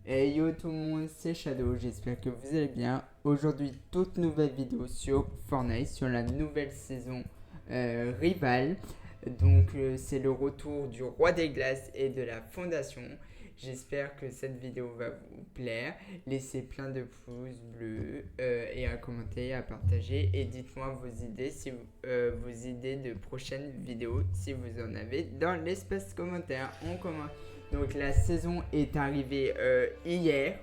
Hey yo tout le monde, c'est Shadow, j'espère que vous allez bien. Aujourd'hui, toute nouvelle vidéo sur Fortnite, sur la nouvelle saison Rival. Donc c'est le retour du Roi des Glaces et de la Fondation. J'espère que cette vidéo va vous plaire. Laissez plein de pouces bleus et à commenter, à partager. Et dites-moi vos idées, vos idées de prochaines vidéos si vous en avez dans l'espace commentaire. On commence. Donc la saison est arrivée hier.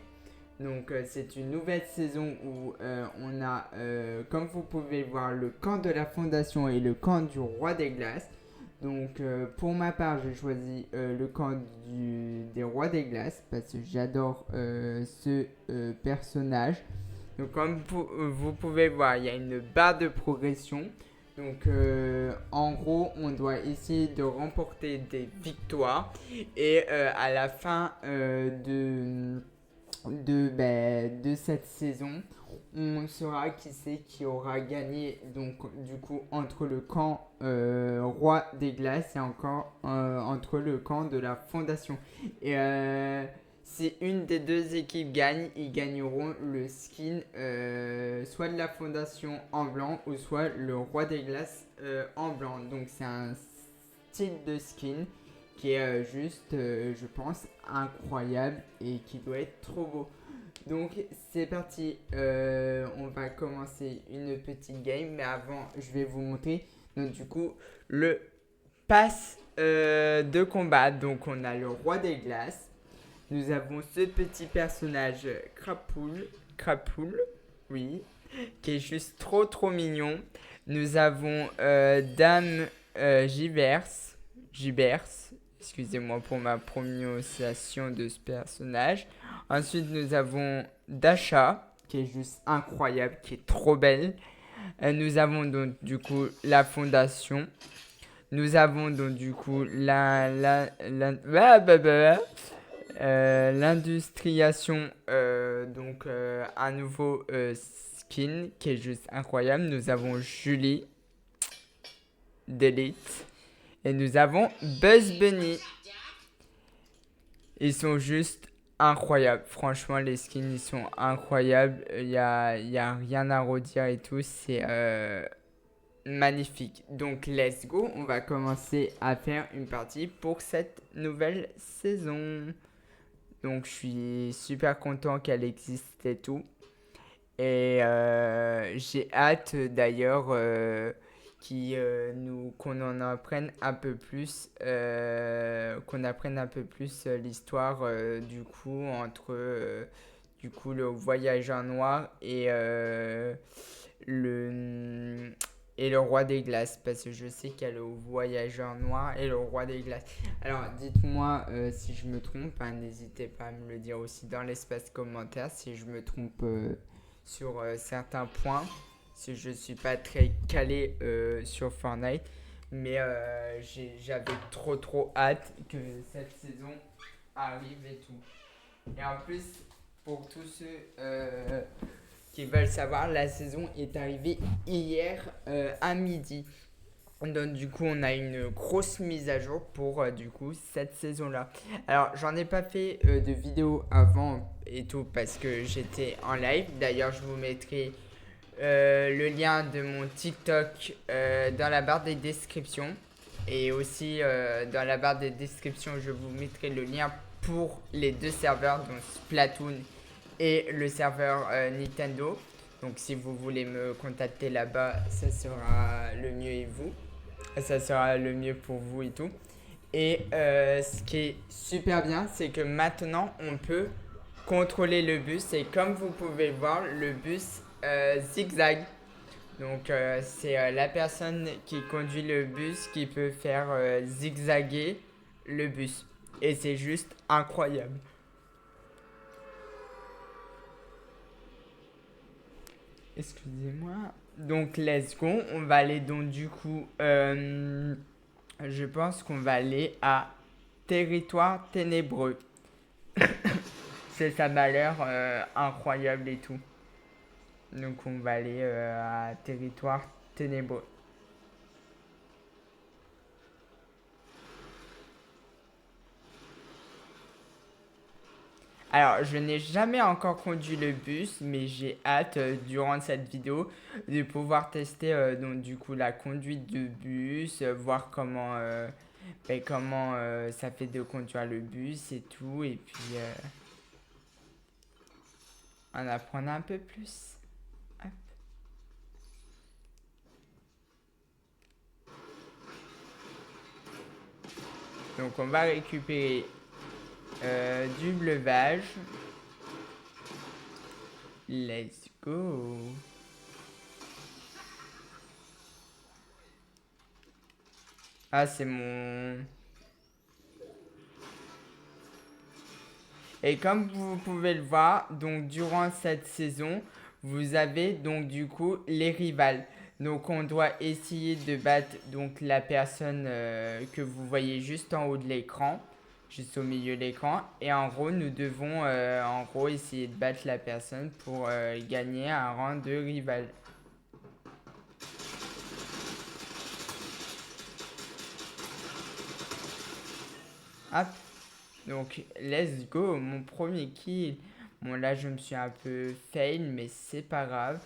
Donc c'est une nouvelle saison où on a, comme vous pouvez voir, le camp de la Fondation et le camp du Roi des Glaces. Donc pour ma part, j'ai choisi le camp des Rois des Glaces parce que j'adore ce personnage. Donc comme vous pouvez voir, il y a une barre de progression. Donc en gros, on doit essayer de remporter des victoires et à la fin de cette saison, on saura qui c'est qui aura gagné. Donc du coup entre le camp Roi des Glaces et encore entre le camp de la Fondation. Et si une des deux équipes gagne, ils gagneront le skin soit de la Fondation en blanc ou soit le Roi des Glaces en blanc. Donc c'est un style de skin qui est juste, je pense, incroyable et qui doit être trop beau. Donc c'est parti, on va commencer une petite game, mais avant je vais vous montrer donc du coup le pass de combat. Donc on a le Roi des Glaces, nous avons ce petit personnage Crapoule, oui, qui est juste trop mignon. Nous avons Dame Gibers, excusez-moi pour ma prononciation de ce personnage. Ensuite, nous avons Dasha, qui est juste incroyable, qui est trop belle. Nous avons donc du coup la fondation. Nous avons donc du coup l'industriation, donc un nouveau skin qui est juste incroyable. Nous avons Julie d'Elite et nous avons Buzz Bunny. Ils sont juste incroyables. Franchement, les skins ils sont incroyables. Il y a rien à redire et tout. C'est magnifique. Donc, let's go. On va commencer à faire une partie pour cette nouvelle saison. Donc, je suis super content qu'elle existe et tout. Et j'ai hâte d'ailleurs qu'on en apprenne un peu plus, qu'on apprenne un peu plus l'histoire du coup entre du coup le voyageur noir le et le roi des glaces, parce que je sais qu'il y a le voyageur noir et le roi des glaces. Alors dites-moi si je me trompe, hein, n'hésitez pas à me le dire aussi dans l'espace commentaire si je me trompe sur certains points, si je suis pas très calé sur Fortnite, mais j'avais trop hâte que cette saison arrive et tout. Et en plus, pour tous ceux qui veulent savoir, la saison est arrivée hier à midi. Donc du coup on a une grosse mise à jour pour du coup cette saison là. Alors j'en ai pas fait de vidéo avant et tout parce que j'étais en live. D'ailleurs je vous mettrai le lien de mon TikTok dans la barre des descriptions. Et aussi dans la barre des descriptions je vous mettrai le lien pour les deux serveurs, donc Splatoon et le serveur Nintendo. Donc si vous voulez me contacter là-bas, ça sera le mieux et vous. Ça sera le mieux pour vous et tout. Et ce qui est super bien, c'est que maintenant on peut contrôler le bus. Et comme vous pouvez le voir, le bus zigzag. Donc c'est la personne qui conduit le bus qui peut faire zigzaguer le bus. Et c'est juste incroyable. Excusez-moi. Donc let's go. On va aller donc du coup je pense qu'on va aller à Territoire Ténébreux. Ça m'a l'air incroyable et tout. Donc on va aller à Territoire Ténébreux. Alors, je n'ai jamais encore conduit le bus, mais j'ai hâte, durant cette vidéo, de pouvoir tester donc du coup la conduite de bus, voir comment ça fait de conduire le bus et tout, et puis en apprendre un peu plus. Hop. Donc, on va récupérer du breuvage. Let's go. Ah, c'est mon... Et comme vous pouvez le voir, donc durant cette saison, vous avez donc du coup les rivales. Donc on doit essayer de battre donc la personne que vous voyez juste en haut de l'écran, juste au milieu de l'écran. Et en gros, nous devons en gros essayer de battre la personne pour gagner un rang de rival. Hop. Donc, let's go, mon premier kill. Bon, là, je me suis un peu fail, mais c'est pas grave.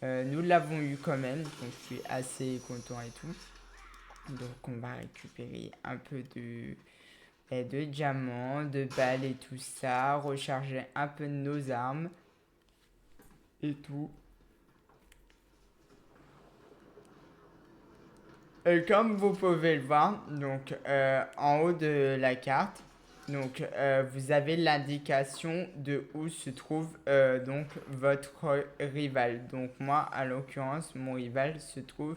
Nous l'avons eu quand même, donc je suis assez content et tout. Donc, on va récupérer un peu de diamants, de balles et tout ça. Recharger un peu de nos armes et tout. Et comme vous pouvez le voir, donc en haut de la carte, donc vous avez l'indication de où se trouve donc votre rival. Donc moi, en l'occurrence, mon rival se trouve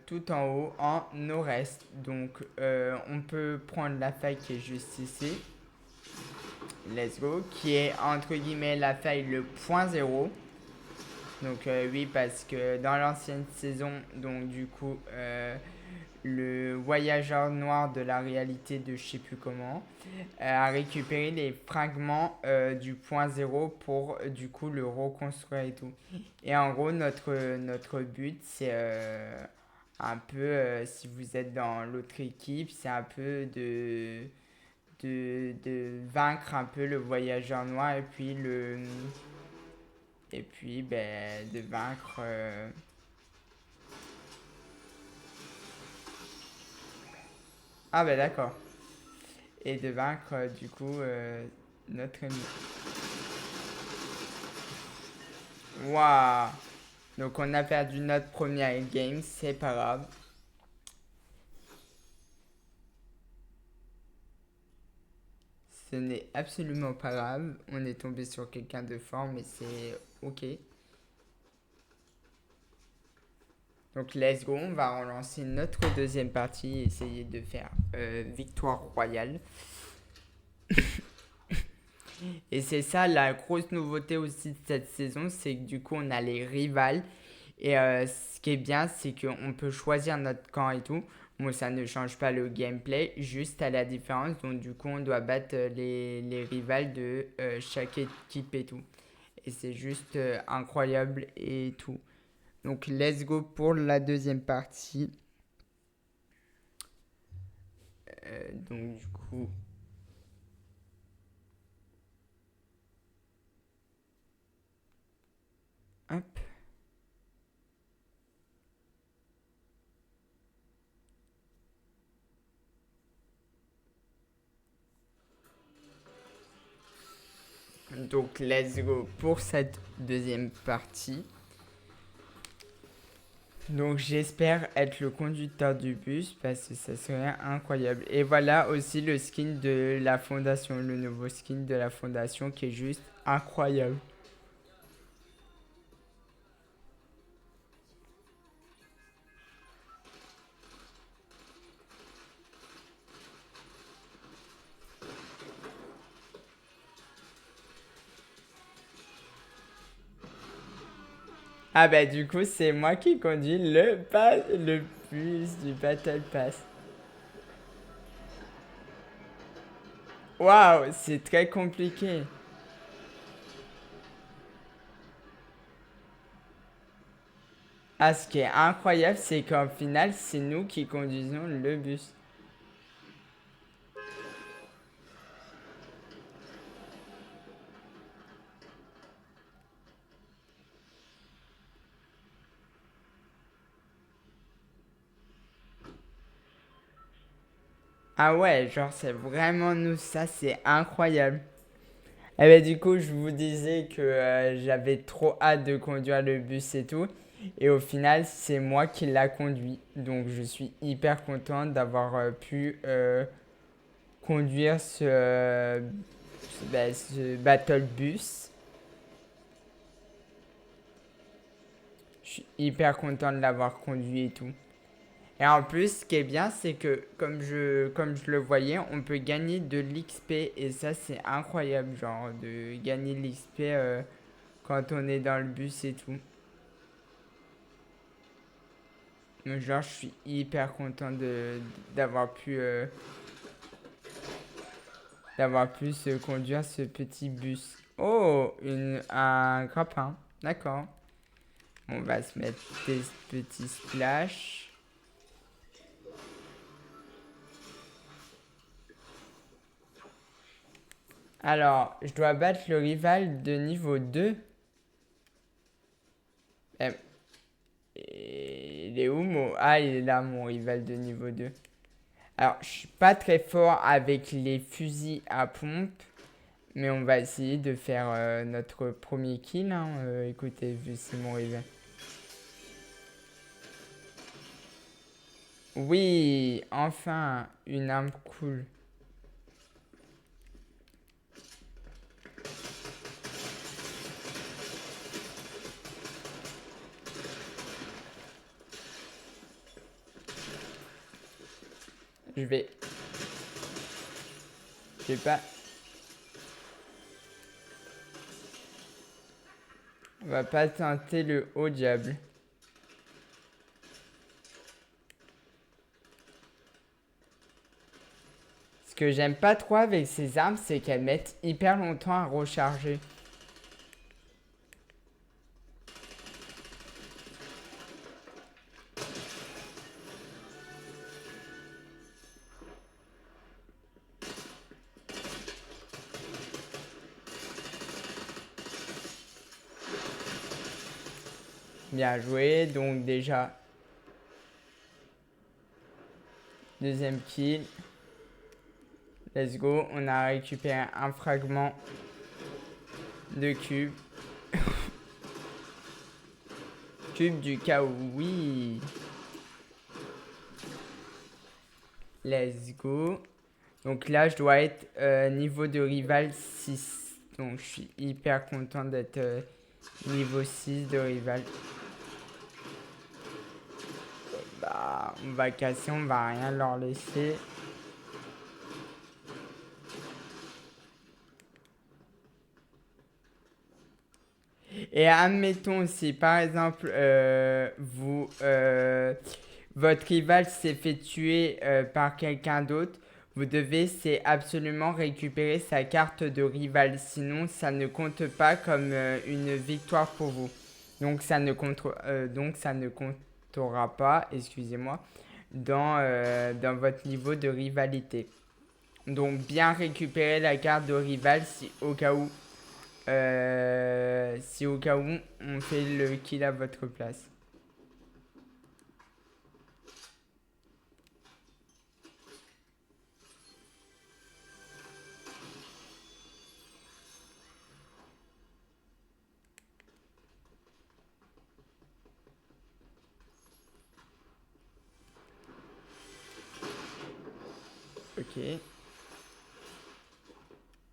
tout en haut en nord-est. Donc on peut prendre la faille qui est juste ici. Let's go. Qui est entre guillemets la faille le point zéro. Donc oui, parce que dans l'ancienne saison, donc du coup, le voyageur noir de la réalité de je sais plus comment a récupéré les fragments du point zéro pour du coup le reconstruire et tout. Et en gros, notre but, c'est un peu, si vous êtes dans l'autre équipe, c'est un peu de vaincre un peu le voyageur noir et puis ben, de vaincre... Ah ben d'accord. Et de vaincre du coup notre ennemi. Waouh. Donc on a perdu notre première game, c'est pas grave. Ce n'est absolument pas grave. On est tombé sur quelqu'un de fort, mais c'est ok. Donc let's go, on va relancer notre deuxième partie, essayer de faire victoire royale. Et c'est ça la grosse nouveauté aussi de cette saison, c'est que du coup on a les rivales. Et ce qui est bien, c'est qu'on peut choisir notre camp et tout. Bon, ça ne change pas le gameplay, juste à la différence. Donc du coup on doit battre les rivales de chaque équipe et tout. Et c'est juste incroyable et tout. Donc let's go pour la deuxième partie. Donc du coup... Hop. Donc let's go pour cette deuxième partie. Donc j'espère être le conducteur du bus parce que ça serait incroyable. Et voilà aussi le skin de la fondation, le nouveau skin de la fondation qui est juste incroyable. Ah bah du coup c'est moi qui conduis le bus du Battle Pass. Waouh, c'est très compliqué. Ah, ce qui est incroyable, c'est qu'en final, c'est nous qui conduisons le bus. Ah ouais, genre c'est vraiment nous, ça c'est incroyable. Et ben du coup, je vous disais que j'avais trop hâte de conduire le bus et tout. Et au final, c'est moi qui l'a conduit. Donc je suis hyper content d'avoir pu conduire ce battle bus. Je suis hyper content de l'avoir conduit et tout. Et en plus, ce qui est bien, c'est que comme je le voyais, on peut gagner de l'XP. Et ça, c'est incroyable, genre, de gagner de l'XP quand on est dans le bus et tout. Donc, genre, je suis hyper content d'avoir pu se conduire ce petit bus. Oh, un grappin. D'accord. On va se mettre des petits splash. Alors, je dois battre le rival de niveau 2. Eh, il est où mon... Ah, il est là, mon rival de niveau 2. Alors, je suis pas très fort avec les fusils à pompe. Mais on va essayer de faire notre premier kill. Hein. Écoutez, vu c'est mon rival. Oui, enfin, une arme cool. Je vais... Je vais pas... On va pas tenter le haut diable. Ce que j'aime pas trop avec ces armes, c'est qu'elles mettent hyper longtemps à recharger. Bien joué, donc déjà, deuxième kill. Let's go, on a récupéré un fragment de cube. Cube du chaos, oui. Let's go. Donc là, je dois être niveau de rival 6. Donc je suis hyper content d'être niveau 6 de rival. Bah, on va casser, on va rien leur laisser. Et admettons si par exemple votre rival s'est fait tuer par quelqu'un d'autre, vous devez c'est absolument récupérer sa carte de rival, sinon ça ne compte pas comme une victoire pour vous. Donc ça ne comptera pas, excusez-moi, dans votre niveau de rivalité. Donc bien récupérer la carte de rival si au cas où on fait le kill à votre place. Ok.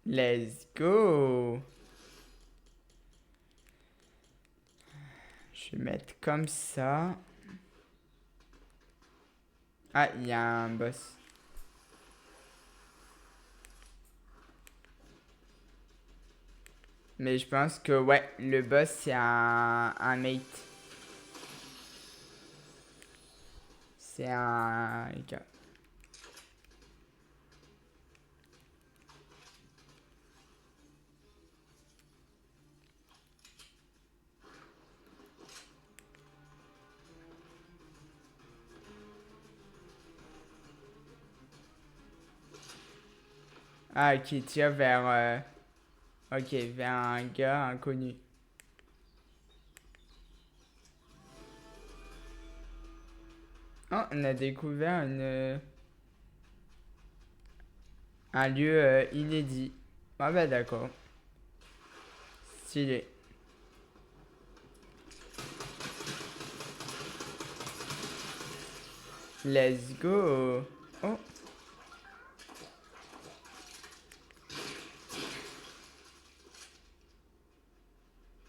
Let's go. Je vais mettre comme ça. Ah, il y a un boss. Mais je pense que ouais, le boss c'est un mate. C'est un gars. Ah, qui tire vers... ok, vers un gars inconnu. Oh, on a découvert une... Un lieu inédit. Ah bah d'accord. Stylé. Let's go. Oh.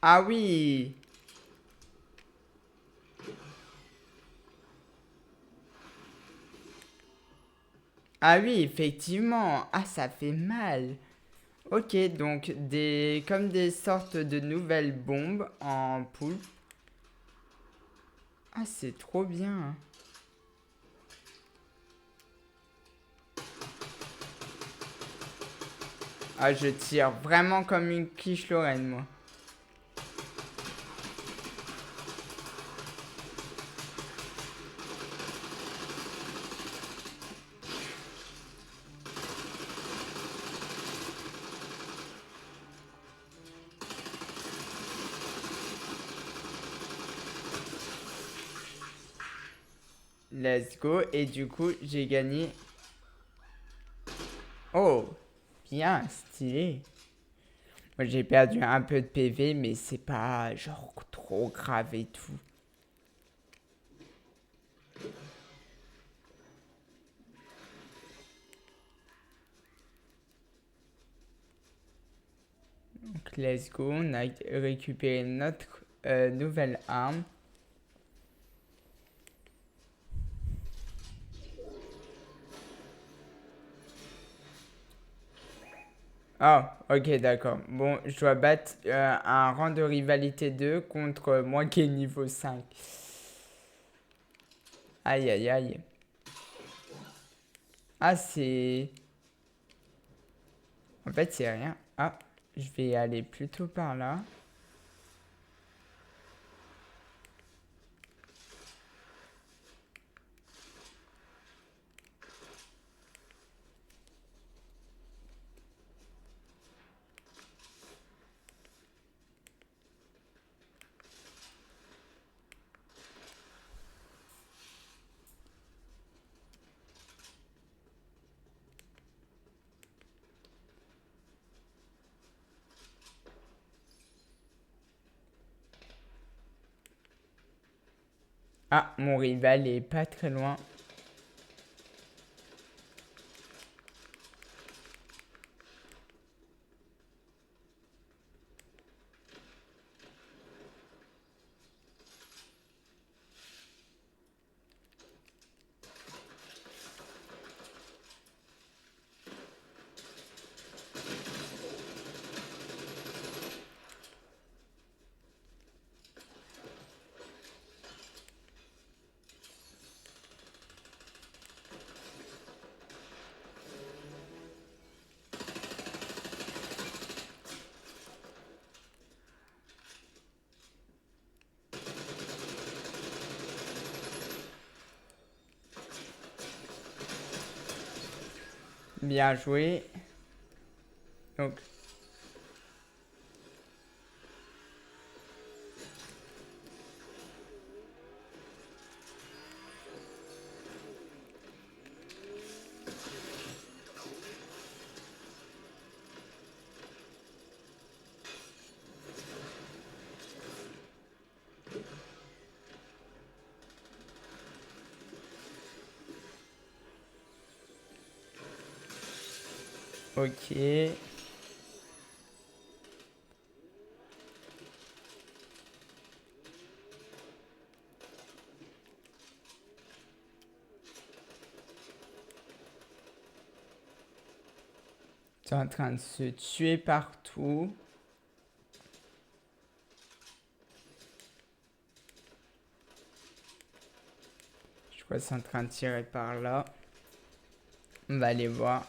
Ah oui. Ah oui, effectivement. Ah, ça fait mal. Ok, donc des comme des sortes de nouvelles bombes en poule. Ah, c'est trop bien. Ah, je tire vraiment comme une quiche Lorraine, moi. Let's go. Et du coup, j'ai gagné. Oh, bien, stylé. Moi, j'ai perdu un peu de PV, mais c'est pas genre trop grave et tout. Donc, let's go. On a récupéré notre nouvelle arme. Ah, ok, d'accord. Bon, je dois battre un rang de rivalité 2 contre moi qui est niveau 5. Aïe, aïe, aïe. Ah, c'est... En fait, c'est rien. Ah, je vais aller plutôt par là. Ah, mon rival est pas très loin. Bien joué. Donc, ok. C'est en train de se tuer partout. Je crois que c'est en train de tirer par là. On va aller voir.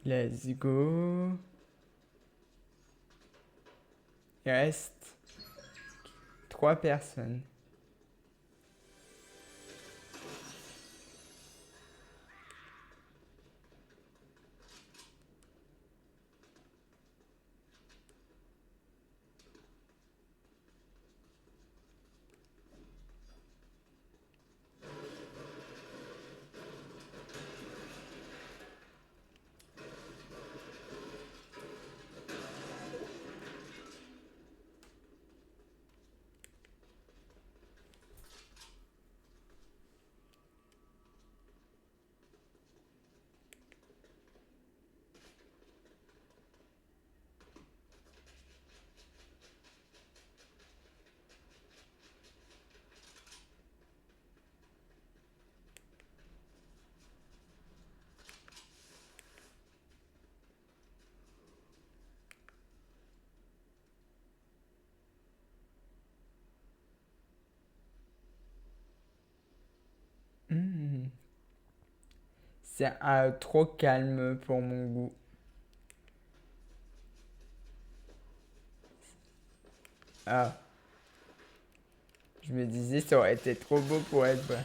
Let's go. Il reste 3 personnes. Hmm. C'est trop calme pour mon goût. Ah, je me disais ça aurait été trop beau pour être vrai.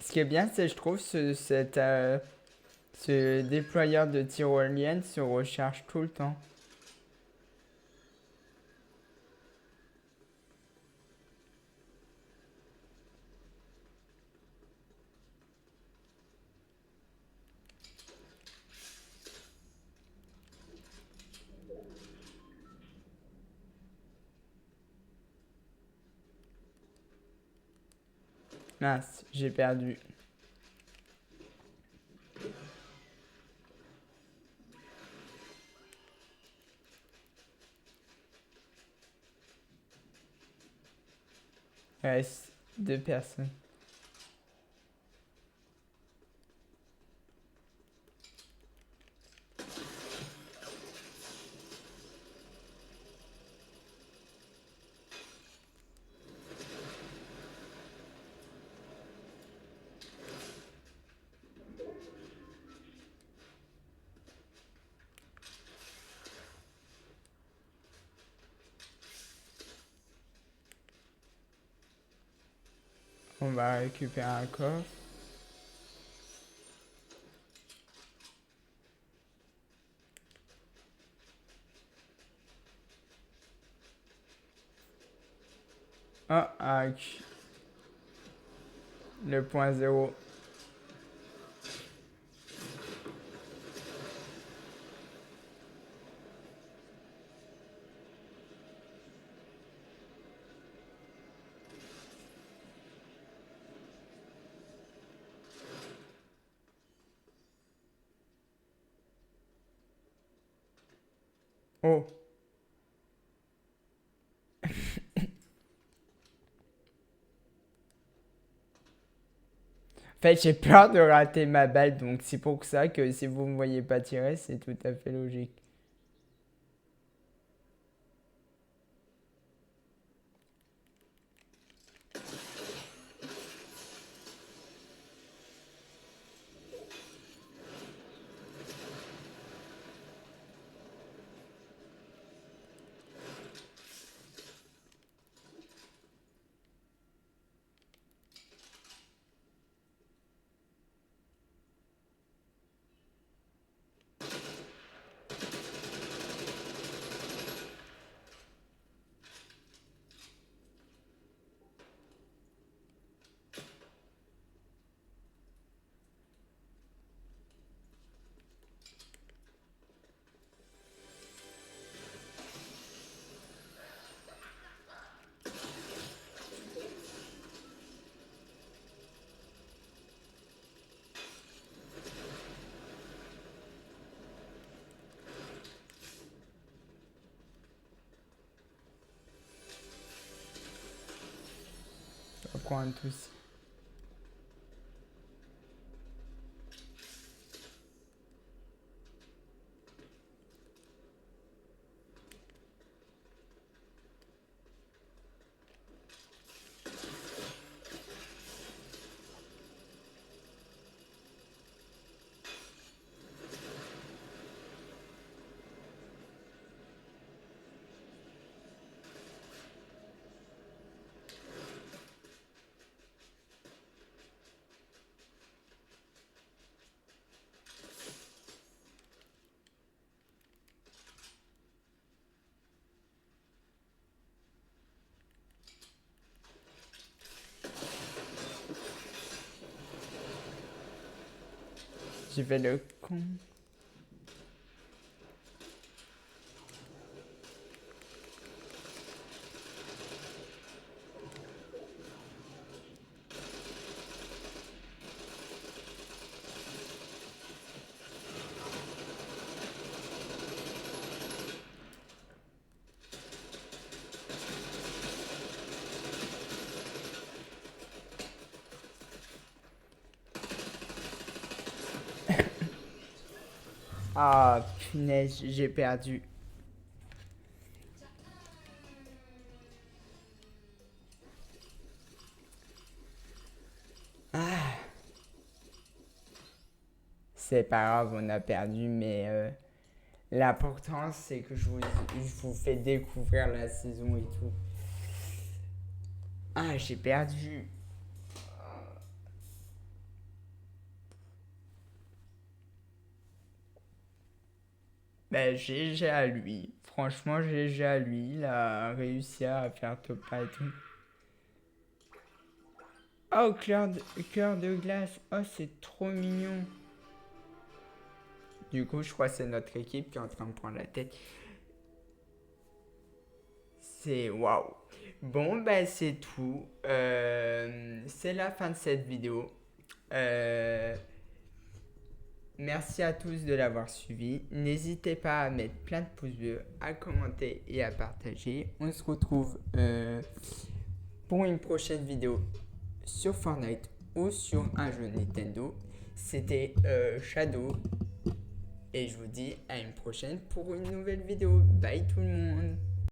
Ce qui est bien, c'est je trouve ce déployeur de tyrolienne se recharge tout le temps. Mince, j'ai perdu. Il reste 2 personnes. On va récupérer un coffre. Ah, le point zéro. Oh. En fait, j'ai peur de rater ma balle, donc c'est pour ça que si vous me voyez pas tirer, c'est tout à fait logique. On va prendre tous. Je vais le con. Ah, punaise, j'ai perdu. Ah, c'est pas grave, on a perdu, mais l'important c'est que je vous fais découvrir la saison et tout. Ah, j'ai perdu. Ben, GG à lui. Franchement, GG à lui. Il a réussi à faire top pas et tout. Oh, cœur de glace. Oh, c'est trop mignon. Du coup, je crois que c'est notre équipe qui est en train de prendre la tête. C'est waouh. Bon, ben, c'est tout. C'est la fin de cette vidéo. Euh, Merci à tous de l'avoir suivi. N'hésitez pas à mettre plein de pouces bleus, à commenter et à partager. On se retrouve pour une prochaine vidéo sur Fortnite ou sur un jeu Nintendo. C'était Shadow et je vous dis à une prochaine pour une nouvelle vidéo. Bye tout le monde.